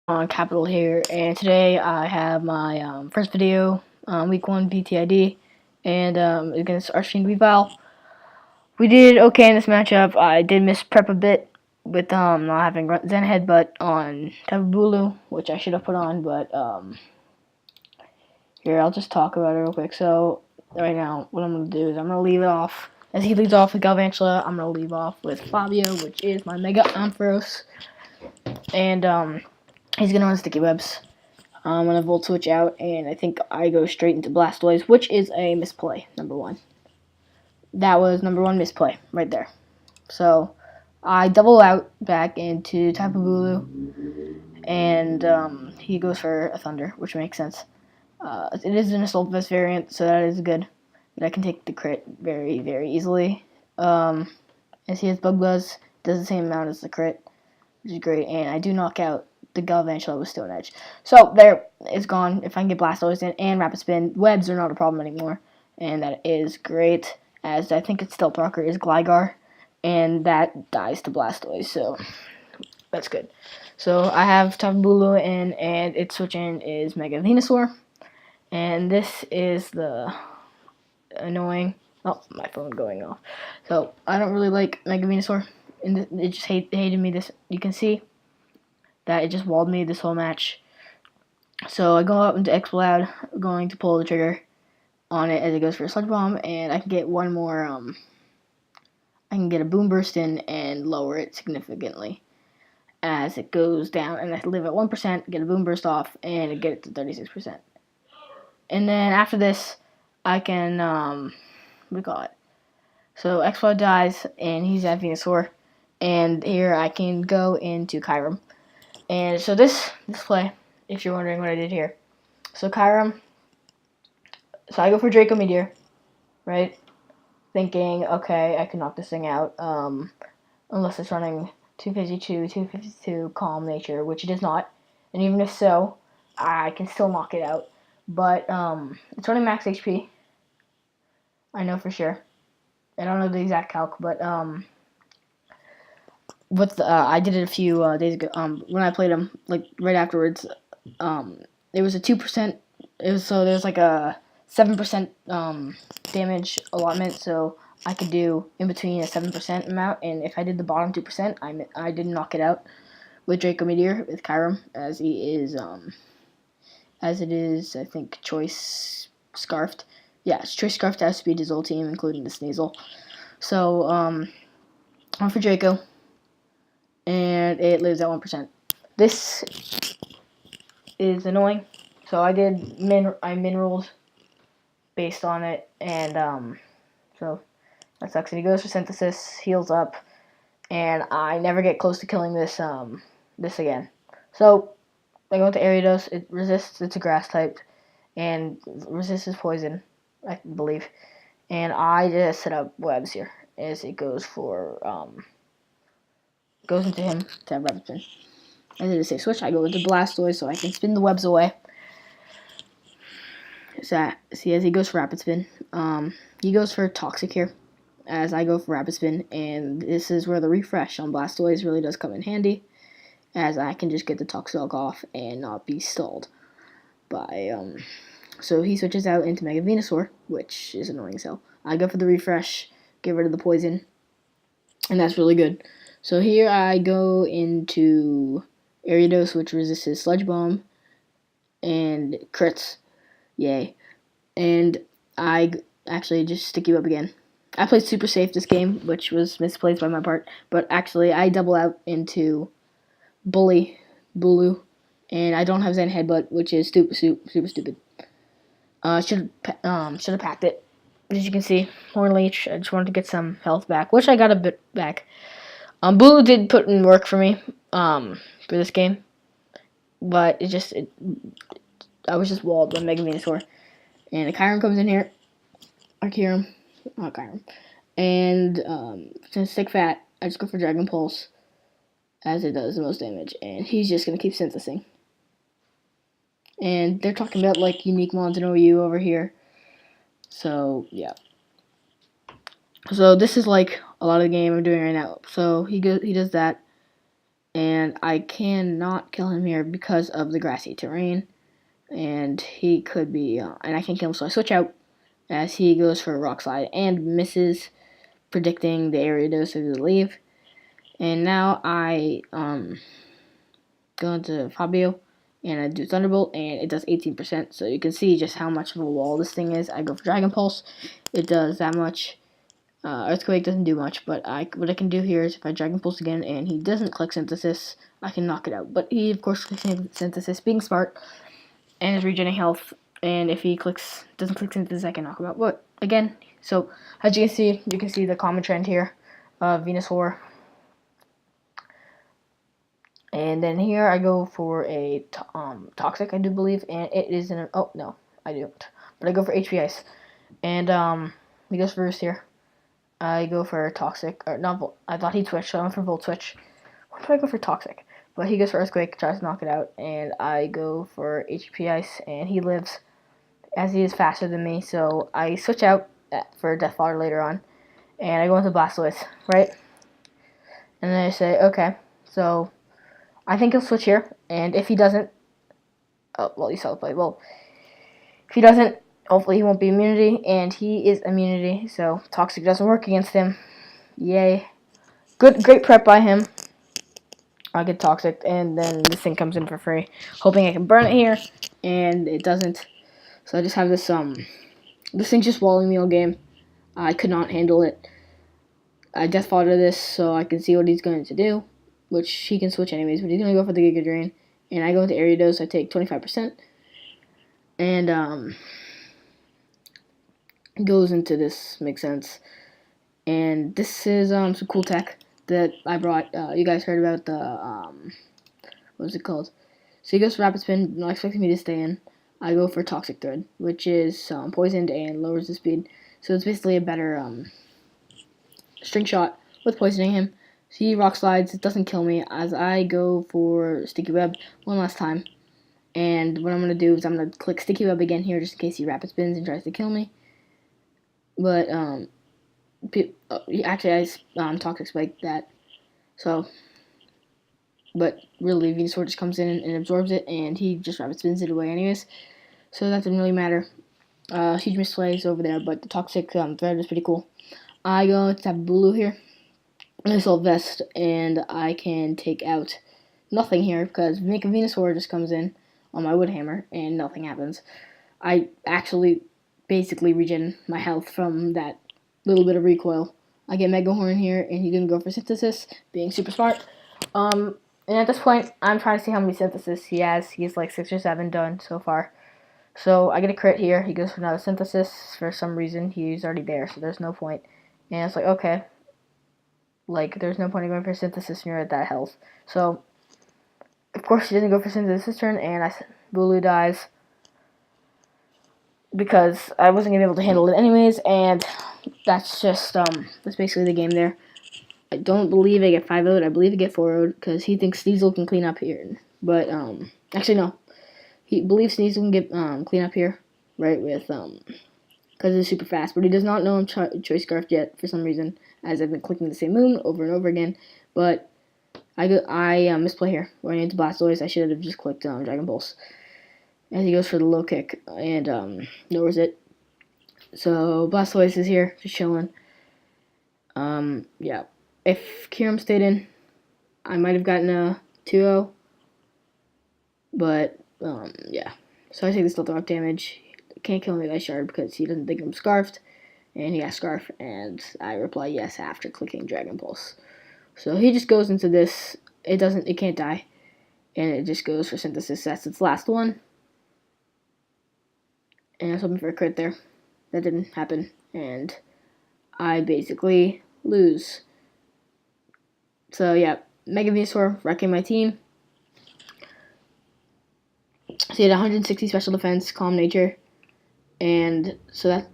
Capital here, and today I have my first video, week 1 VTID, and against Archfiend We did okay in this matchup. I did miss prep a bit with not having Zen Headbutt on Tababulu, which I should have put on, but here, I'll just talk about it real quick. So right now, what I'm going to do is I'm going to leave it off. As he leads off with Galvantula, I'm going to leave off with Fabio, which is my Mega Ampharos, and he's going to run Sticky Webs. I'm going to Volt Switch out, and I think I go straight into Blastoise, which is a misplay, number 1. That was number 1 misplay, right there. So, I double out back into Tapu Bulu, and he goes for a Thunder, which makes sense. It is an Assault Vest variant, so that is good. But I can take the crit very, very easily. As he has Bug Buzz, does the same amount as the crit, which is great, and I do knock out the Galvantula with Stone Edge. So there, it's gone. If I can get Blastoise in and Rapid Spin, webs are not a problem anymore, and that is great. As I think its Stealth Rocker is Gligar, and that dies to Blastoise, so that's good. So I have Tapu Bulu in, and its switch in is Mega Venusaur, and this is the annoying. Oh, my phone going off. So I don't really like Mega Venusaur. And it just hated me. This you can see that it just walled me this whole match. So I go up into X-Cloud, going to pull the trigger on it as it goes for a Sludge Bomb, and I can get one more, I can get a Boom Burst in and lower it significantly as it goes down, and I live at 1%, get a Boom Burst off, and get it to 36%. And then after this, I can, what do we call it? So X-Cloud dies, and he's at Venusaur, and here I can go into Kyurem. And so this play, if you're wondering what I did here. So Kyurem, so I go for Draco Meteor, right? Thinking, okay, I can knock this thing out, unless it's running 252, 252 Calm Nature, which it is not. And even if so, I can still knock it out. But it's running max HP. I know for sure. I don't know the exact calc, but I did it a few days ago. When I played him, like right afterwards, it was a 2%. There's like a 7% damage allotment, so I could do in between a 7% amount, and if I did the bottom 2%, I didn't knock it out with Draco Meteor with Kyurem, as he is as it is, I think, Choice Scarfed. Yeah, it's Choice Scarfed to outspeed his whole team, including the Sneasel. So I'm for Draco, and it lives at 1%. This is annoying. So I mineraled based on it, and so that sucks. And he goes for Synthesis, heals up, and I never get close to killing this again. So I go into Ariados. It resists. It's a grass type, and resists poison, I believe. And I just set up webs here as it goes for goes into him to have Rapid Spin. I did a safe switch. I go into Blastoise so I can spin the webs away. So, see, as he goes for Rapid Spin, he goes for Toxic here, as I go for Rapid Spin, and this is where the refresh on Blastoise really does come in handy, as I can just get the Toxdog off and not be stalled by, so he switches out into Mega Venusaur, which is annoying as hell. I go for the refresh, get rid of the poison, and that's really good. So here I go into Ariados, which resists his Sludge Bomb, and crits. Yay. And I actually just stick you up again. I played super safe this game, which was misplaced by my part, but actually I double out into Bulu, and I don't have Zen Headbutt, which is super stupid. Should have packed it. As you can see, Horn Leech, I just wanted to get some health back, which I got a bit back. Bulu did put in work for me, for this game, but I was just walled by Mega Venusaur. And a Kyurem comes in here. Kyurem. And since Stick Fat, I just go for Dragon Pulse, as it does the most damage. And he's just going to keep synthesizing. And they're talking about, like, unique mons in OU over here. So, yeah. So this is, like, a lot of the game I'm doing right now. So he does that. and I cannot kill him here because of the grassy terrain, and he could be, and I can't kill him, so I switch out as he goes for a rock slide and misses, predicting the area dose of the leave. And now I go into Fabio, and I do Thunderbolt, and it does 18%, so you can see just how much of a wall this thing is. I go for Dragon Pulse, it does that much. Earthquake doesn't do much, but what I can do here is if I Dragon Pulse again and he doesn't click Synthesis, I can knock it out. But he, of course, clicks Synthesis, being smart, and is regenerating health. And if he doesn't click Synthesis, I can knock him out. But again, so as you can see the common trend here of Venusaur. And then here I go for a Toxic, I do believe, and it is in oh no, I don't. But I go for HP Ice, and he goes for Roost here. I go for Toxic, or not Volt. I thought he switched, so I went for Volt Switch. Why do I go for Toxic? But he goes for Earthquake, tries to knock it out, and I go for HP Ice, and he lives, as he is faster than me, so I switch out for Death Fodder later on, and I go into Blastoise, right? And then I say, okay, so I think he'll switch here, and if he doesn't, oh, well, you saw the play, well, if he doesn't, hopefully he won't be immunity, and he is immunity, so Toxic doesn't work against him. Yay. Great prep by him. I get Toxic, and then this thing comes in for free, hoping I can burn it here, and it doesn't. So I just have this, this thing's just walling me all game. I could not handle it. I Death Fodder this so I can see what he's going to do, which he can switch anyways, but he's going to go for the Giga Drain, and I go into Area Dose, I take 25%, and, goes into this, makes sense. And this is some cool tech that I brought. You guys heard about the what is it called? So he goes for Rapid Spin, not expecting me to stay in. I go for Toxic Thread, which is poisoned and lowers the speed. So it's basically a better string shot with poisoning him. So he rock slides, it doesn't kill me, as I go for Sticky Web one last time. And what I'm going to do is I'm going to click Sticky Web again here just in case he Rapid Spins and tries to kill me. But, actually, I Toxic Spike that. So, but really, Venusaur just comes in and absorbs it, and he just Rapid Spins it away anyways. So that didn't really matter. Huge misplays over there, but the Toxic Thread is pretty cool. I go to Tabulu here. Assault Vest, and I can take out nothing here because Mega Venusaur just comes in on my Wood Hammer, and nothing happens. I actually basically regen my health from that little bit of recoil. I get Mega Horn here, and he's gonna go for Synthesis, being super smart. And at this point, I'm trying to see how many Synthesis he has. He's like 6 or 7 done so far. So I get a crit here. He goes for another Synthesis. For some reason, he's already there, so there's no point. And it's like, okay, like there's no point in going for Synthesis when you're at that health. So of course he doesn't go for Synthesis this turn, and Bulu dies because I wasn't gonna be able to handle it anyways, and that's just that's basically the game there. I don't believe I get 5-0'd. I believe I get 4-0'd because he thinks Sneasel can clean up here. But actually no, he believes Sneasel can get clean up here, right? With because it's super fast. But he does not know I'm Choice Scarf yet for some reason, as I've been clicking the same moon over and over again. But I misplay here. Running into Blastoise, I should have just clicked Dragon Pulse. As he goes for the low kick and lowers it. So Blastoise is here, just chilling. Yeah. If Kyurem stayed in, I might have gotten a 2-0. But yeah. So I take the Stealth Rock damage. Can't kill him with Ice Shard because he doesn't think I'm Scarfed. And he has Scarf, and I reply yes after clicking Dragon Pulse. So he just goes into this. It can't die. And it just goes for Synthesis. That's its last one. And I was hoping for a crit there. That didn't happen. And I basically lose. So yeah, Mega Venusaur wrecking my team. So he had 160 special defense, calm nature. And so that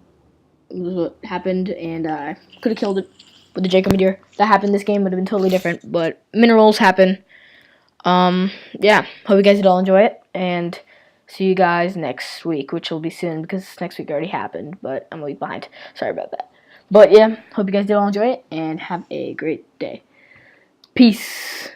was what happened. And I could have killed it with the Draco Meteor. That happened this game would have been totally different. But minerals happen. Yeah, hope you guys did all enjoy it. And see you guys next week, which will be soon because next week already happened, but I'm a week behind. Sorry about that. But yeah, hope you guys did all enjoy it and have a great day. Peace.